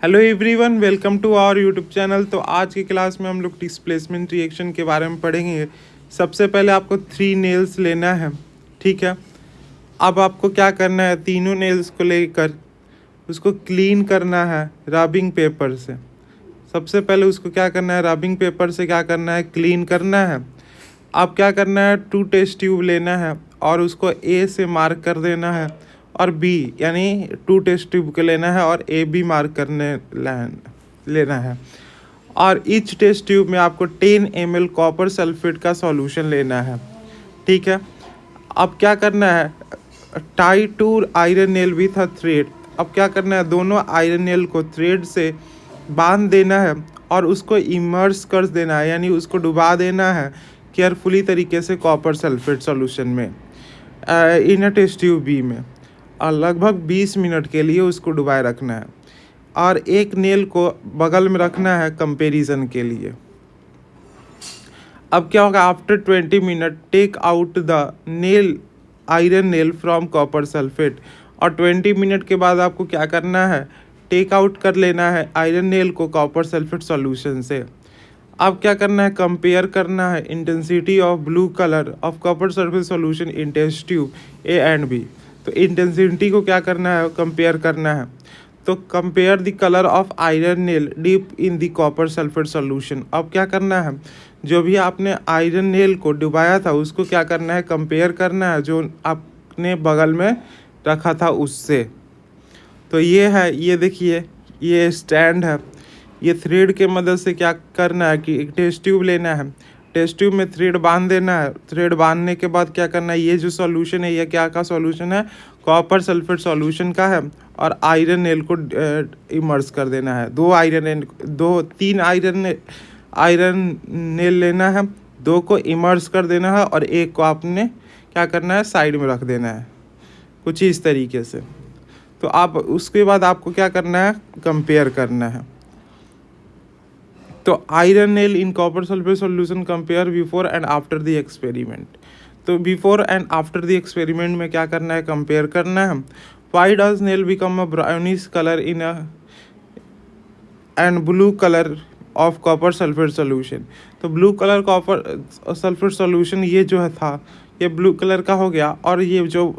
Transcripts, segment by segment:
Hello everyone, welcome to our YouTube channel. तो आज की क्लास में हम लोग डिस्प्लेसमेंट रिएक्शन के बारे में पढ़ेंगे। सबसे पहले आपको 3 नेल्स लेना है, ठीक है। अब आपको क्या करना है, तीनों नेल्स को लेकर उसको क्लीन करना है रबिंग पेपर से। सबसे पहले उसको क्या करना है, रबिंग पेपर से क्या करना है, क्लीन करना है। अब क्या करना है, 2 टेस्ट ट्यूब लेना है और उसको ए से मार्क कर देना है और बी, यानी 2 टेस्ट ट्यूब को लेना है और ए बी मार्क करने लेना है। और ईच टेस्ट ट्यूब में आपको 10 ml कॉपर सल्फेट का सॉल्यूशन लेना है, ठीक है। अब क्या करना है, tie to iron nail with a thread. अब क्या करना है, दोनों आयरन नेल को थ्रेड से बांध देना है और उसको इमर्स कर देना है, यानी उसको डुबा देना है केयरफुली तरीके से कॉपर सल्फेट सॉल्यूशन में इन अ टेस्ट ट्यूब बी में। और लगभग 20 मिनट के लिए उसको डुबाए रखना है और एक नेल को बगल में रखना है कंपैरिजन के लिए। अब क्या होगा, after 20 minute take out the nail iron nail from copper sulphate. और 20 मिनट के बाद आपको क्या करना है, टेक आउट कर लेना है आयरन नेल को कॉपर सल्फेट सॉल्यूशन से। अब क्या करना है, कंपेयर करना है intensity of blue colour of copper sulphate solution in test tube A and B. तो इंटेंसिटी को क्या करना है, कंपेयर करना है। तो compare the colour of iron nail deep in the copper sulphate solution. अब क्या करना है, जो भी आपने आयरन नेल को डुबाया था उसको क्या करना है, कंपेयर करना है जो आपने बगल में रखा था उससे। तो ये है, ये देखिए, ये स्टैंड है। ये थ्रेड के मदद से क्या करना है कि एक टेस्ट ट्यूब लेना है, टेस्ट ट्यूब में थ्रेड बांध देना है। थ्रेड बांधने के बाद क्या करना है, ये जो सॉल्यूशन है ये क्या का सॉल्यूशन है, कॉपर सल्फेट सॉल्यूशन का है। और आयरन नेल को इमर्स कर देना है। 3 आयरन नेल लेना है, 2 को इमर्स कर देना है और एक को आपने क्या करना है, साइड में रख देना है कुछ इस तरीके से। तो आप उसके बाद आपको क्या करना है, कंपेयर करना है। तो iron nail in copper sulphate solution compare before and after the experiment. तो before and after the experiment में क्या करना है, कंपेयर करना है। Why does nail become a brownish colour in a and blue colour of copper sulphate solution. तो blue colour copper sulphate solution ये जो है था, ये ब्लू कलर का हो गया और ये जो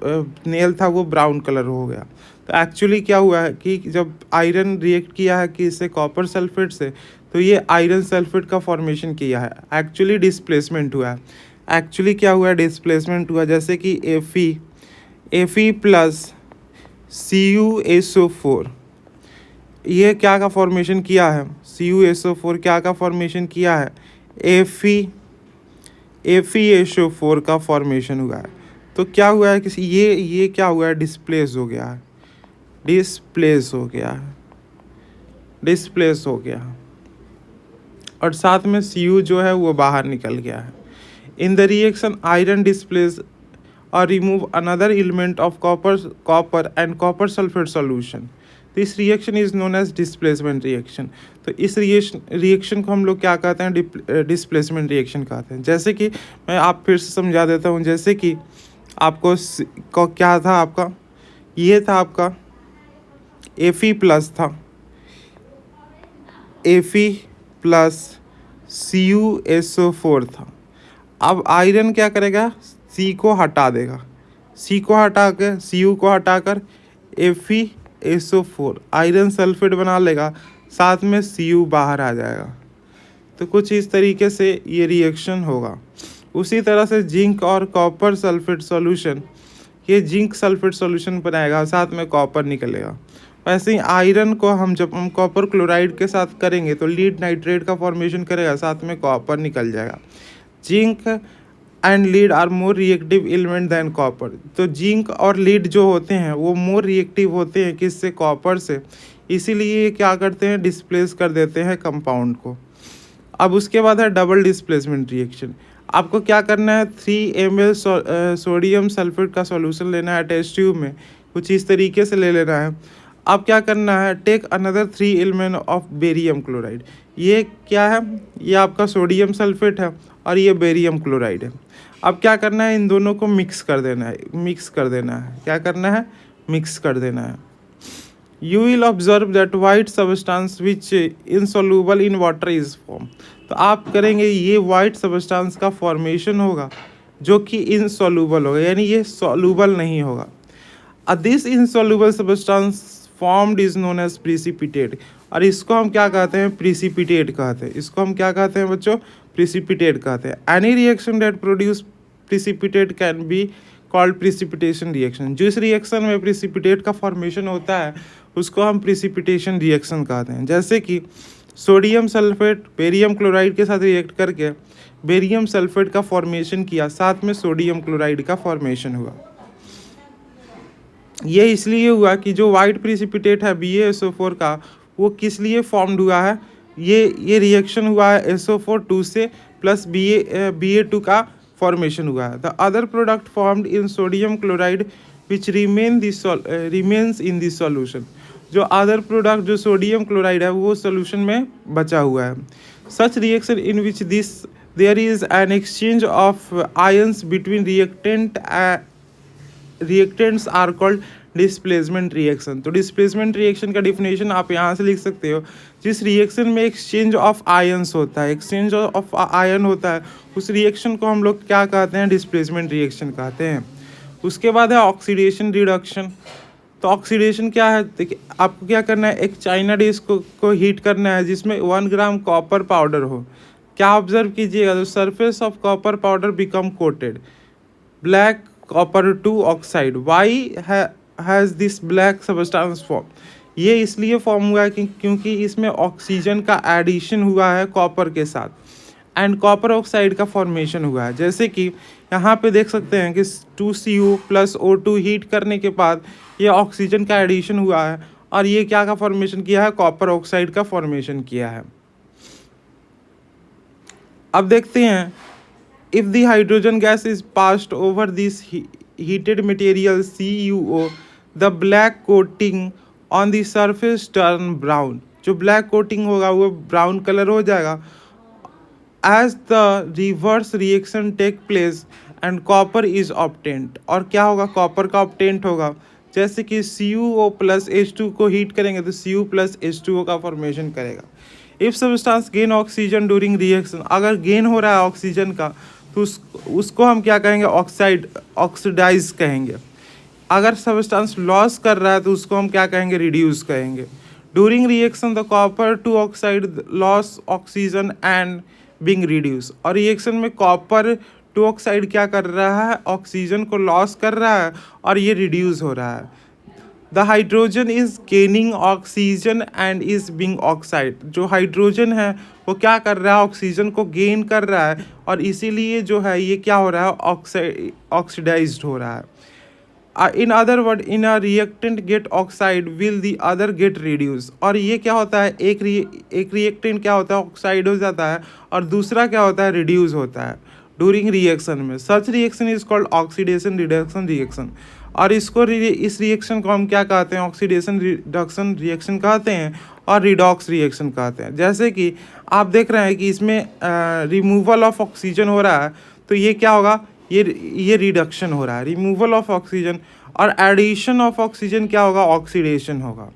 नेल था वो ब्राउन कलर हो गया। तो एक्चुअली क्या हुआ है कि जब आयरन रिएक्ट किया है कि इससे कॉपर सल्फेट से, तो ये आयरन सल्फेट का फॉर्मेशन किया है, एक्चुअली डिस्प्लेसमेंट हुआ है। एक्चुअली क्या हुआ है, डिस्प्लेसमेंट हुआ, जैसे कि Fe प्लस CuSO4 ये क्या का फॉर्मेशन किया है, CuSO4 क्या का फॉर्मेशन किया है, FeSO4 का फॉर्मेशन हुआ है। तो क्या हुआ है कि ये क्या हुआ है, डिस्प्लेस हो गया है, डिस्प्लेस हो गया और साथ में Cu जो है वो बाहर निकल गया है। In the reaction iron displace और remove another element of copper and copper sulphate solution. This reaction is known as displacement reaction. तो इस रिएक्शन को हम लोग क्या कहते हैं, डिस्प्लेसमेंट रिएक्शन कहते हैं। जैसे कि मैं आप फिर से समझा देता हूँ, जैसे कि आपको क्या था, आपका ये था, आपका Fe प्लस था, Fe प्लस CuSO4 था। अब आयरन क्या करेगा, C को हटा देगा, C को हटा कर Cu को हटाकर FeSO4 आयरन सल्फेट बना लेगा, साथ में Cu बाहर आ जाएगा। तो कुछ इस तरीके से ये रिएक्शन होगा। उसी तरह से जिंक और कॉपर सल्फेट सॉल्यूशन, ये जिंक सल्फेट सॉल्यूशन बनाएगा, साथ में कॉपर निकलेगा। वैसे ही आयरन को जब हम कॉपर क्लोराइड के साथ करेंगे तो लीड नाइट्रेट का फॉर्मेशन करेगा, साथ में कॉपर निकल जाएगा। Zinc and lead are more reactive element than copper. तो जिंक और लीड जो होते हैं वो मोर रिएक्टिव होते हैं किससे, कॉपर से। इसीलिए ये क्या करते हैं, डिस्प्लेस कर देते हैं कंपाउंड को। अब उसके बाद है डबल डिस्प्लेसमेंट रिएक्शन। आपको क्या करना है, 3 ml सोडियम सल्फेट का सॉल्यूशन लेना है टेस्ट ट्यूब में, कुछ इस तरीके से ले लेना है। अब क्या करना है, take another 3 element of barium chloride. ये क्या है, ये आपका सोडियम सल्फेट है और ये बेरियम क्लोराइड है। अब क्या करना है, इन दोनों को मिक्स कर देना है, क्या करना है, मिक्स कर देना है। you will observe that white substance which insoluble in water is formed। तो आप करेंगे ये वाइट सब्सटेंस का फॉर्मेशन होगा जो कि इनसॉल्यूबल होगा, यानी ये सॉल्यूबल नहीं होगा। This insoluble substance formed is known as precipitate, और इसको हम क्या कहते हैं? प्रिसिपिटेट कहते हैं। इसको हम क्या कहते हैं बच्चों? प्रिसिपिटेट कहते हैं। Any reaction that produce precipitate can be called precipitation reaction. जिस रिएक्शन में प्रिसिपिटेट का फॉर्मेशन होता है उसको हम प्रिसिपिटेशन रिएक्शन कहते हैं। जैसे कि सोडियम सल्फेट बेरियम क्लोराइड के साथ रिएक्ट करके बेरियम सल्फेट का फॉर्मेशन किया, साथ में सोडियम क्लोराइड का फॉर्मेशन हुआ। ये इसलिए हुआ कि जो वाइट प्रिसिपिटेट है BaSO4 का, वो किस लिए फॉर्म्ड हुआ है? ये रिएक्शन हुआ है SO4 2 से प्लस Ba2 का फॉर्मेशन हुआ है। The other product formed in sodium chloride which remains in this solution. जो अदर प्रोडक्ट जो सोडियम क्लोराइड है वो सोल्यूशन में बचा हुआ है। Such reaction in which there is an exchange of ions between reactants are called displacement reaction. तो displacement reaction का डिफिनेशन आप यहाँ से लिख सकते हो, जिस रिएक्शन में एक्सचेंज ऑफ आयंस होता है, एक्सचेंज ऑफ आयन होता है, उस रिएक्शन को हम लोग क्या कहते हैं? डिस्प्लेसमेंट रिएक्शन कहते हैं। उसके बाद है ऑक्सीडेशन रिडक्शन। तो ऑक्सीडेशन क्या है? देखिए आपको क्या करना है, एक चाइना डिश को हीट करना है जिसमें 1 ग्राम कॉपर पाउडर हो। क्या ऑब्जर्व कीजिएगा, the surface of copper powder become coated black copper 2 oxide. Why has this black substance form? ये इसलिए फॉर्म हुआ है क्योंकि इसमें ऑक्सीजन का एडिशन हुआ है कॉपर के साथ एंड कॉपर ऑक्साइड का फॉर्मेशन हुआ है। जैसे कि यहाँ पे देख सकते हैं कि 2Cu प्लस O2 हीट करने के बाद ये ऑक्सीजन का एडिशन हुआ है और ये क्या का फॉर्मेशन किया है? कॉपर ऑक्साइड का फॉर्मेशन किया है। अब देखते हैं, if the hydrogen gas is passed over this heated material CuO, the black coating on the surface turn brown। जो ब्लैक कोटिंग होगा वो ब्राउन कलर हो जाएगा। as the reverse reaction take place and copper is obtained, और क्या होगा? Copper का obtained होगा। जैसे कि CuO प्लस H2 को हीट करेंगे तो Cu प्लस H2O का फॉर्मेशन करेगा। If substance gain oxygen during reaction, अगर गेन हो रहा है ऑक्सीजन का तो उसको हम क्या कहेंगे? ऑक्सीडाइज कहेंगे। अगर सब्सटेंस लॉस कर रहा है तो उसको हम क्या कहेंगे? रिड्यूस कहेंगे। During reaction the copper two oxide loss oxygen and being reduce, और रिएक्शन में कॉपर टू ऑक्साइड क्या कर रहा है? ऑक्सीजन को लॉस कर रहा है और ये रिड्यूस हो रहा है। The hydrogen is gaining oxygen and is being oxide. जो हाइड्रोजन है वो क्या कर रहा है? ऑक्सीजन को गेन कर रहा है और इसीलिए जो है ये क्या हो रहा है? ऑक्सीडाइज्ड हो रहा है। In other word, in a reactant get oxide will the other get reduce. और ये क्या होता है? एक रिएक्टेंट क्या होता है? ऑक्साइड हो जाता है और दूसरा क्या होता है? रिड्यूस होता है ड्यूरिंग रिएक्शन में। Such reaction is called oxidation reduction reaction. और इस रिएक्शन को हम क्या कहते हैं? ऑक्सीडेशन रिडक्शन रिएक्शन कहते हैं और रिडॉक्स रिएक्शन कहते हैं। जैसे कि आप देख रहे हैं कि इसमें रिमूवल ऑफ ऑक्सीजन हो रहा है तो ये क्या होगा? ये रिडक्शन हो रहा है, रिमूवल ऑफ ऑक्सीजन। और एडिशन ऑफ ऑक्सीजन क्या होगा? ऑक्सीडेशन होगा।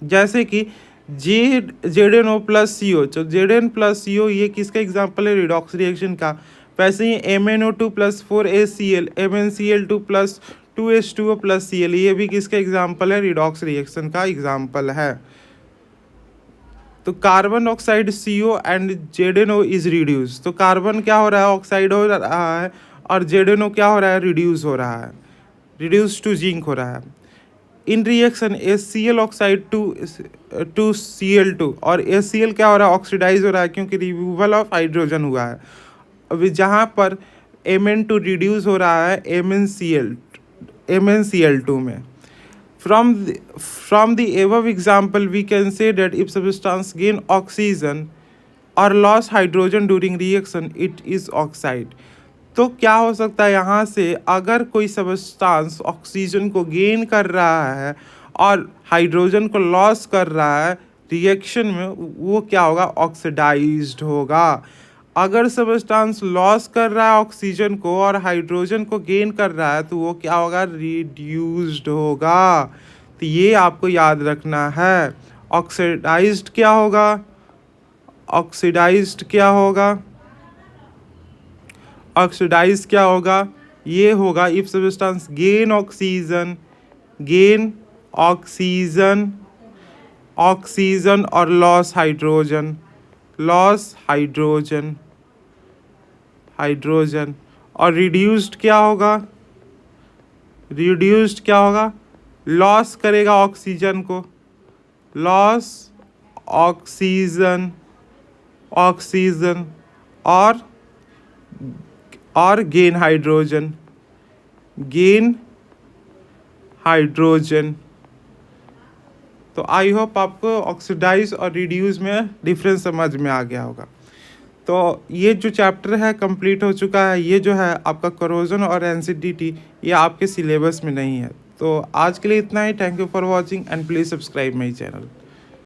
जैसे कि ZnO प्लस CO, तो Zn प्लस CO ये किसका एग्जाम्पल है? रिडॉक्स रिएक्शन का। वैसे ही MnO2 plus 4HCl, MnCl2 plus 2H2O plus Cl, ये भी किसका एग्जाम्पल है? रिडॉक्स रिएक्शन का एग्जाम्पल है। तो carbon oxide CO and ZnO is reduce. तो कार्बन क्या हो रहा है? ऑक्साइड हो रहा है और ZnO क्या हो रहा है? रिड्यूस हो रहा है, रिड्यूस टू जिंक हो रहा है। In reaction HCl oxide to Cl2, और HCl क्या हो रहा है? ऑक्सीडाइज हो रहा है क्योंकि रिमूवल ऑफ हाइड्रोजन हुआ है। अभी जहाँ पर Mn2 रिड्यूस हो रहा है MnCl2 में। From the above example we can say that if substance gain oxygen or loss hydrogen during reaction it is oxide। तो क्या हो सकता है यहाँ से? अगर कोई सब्सटेंस ऑक्सीजन को गेन कर रहा है और हाइड्रोजन को लॉस कर रहा है रिएक्शन में, वो क्या होगा? ऑक्सीडाइज्ड होगा। अगर सब्सटेंस लॉस कर रहा है ऑक्सीजन को और हाइड्रोजन को गेन कर रहा है तो वो क्या होगा? रिड्यूस्ड होगा। तो ये आपको याद रखना है। ऑक्सीडाइज्ड क्या होगा? ऑक्सीडाइज्ड क्या होगा? ऑक्सीडाइज क्या होगा? ये होगा if substance gain oxygen, gain oxygen, oxygen और loss hydrogen, loss hydrogen, hydrogen. और रिड्यूस्ड क्या होगा? रिड्यूस्ड क्या होगा? लॉस करेगा ऑक्सीजन को, लॉस ऑक्सीजन, ऑक्सीजन और गेन हाइड्रोजन, गेन हाइड्रोजन। तो आई होप आपको ऑक्सीडाइज और रिड्यूस में डिफरेंस समझ में आ गया होगा। तो ये जो चैप्टर है कंप्लीट हो चुका है। ये जो है आपका करोजन और एसिडिटी, ये आपके सिलेबस में नहीं है। तो आज के लिए इतना ही। Thank you for watching and please subscribe my channel.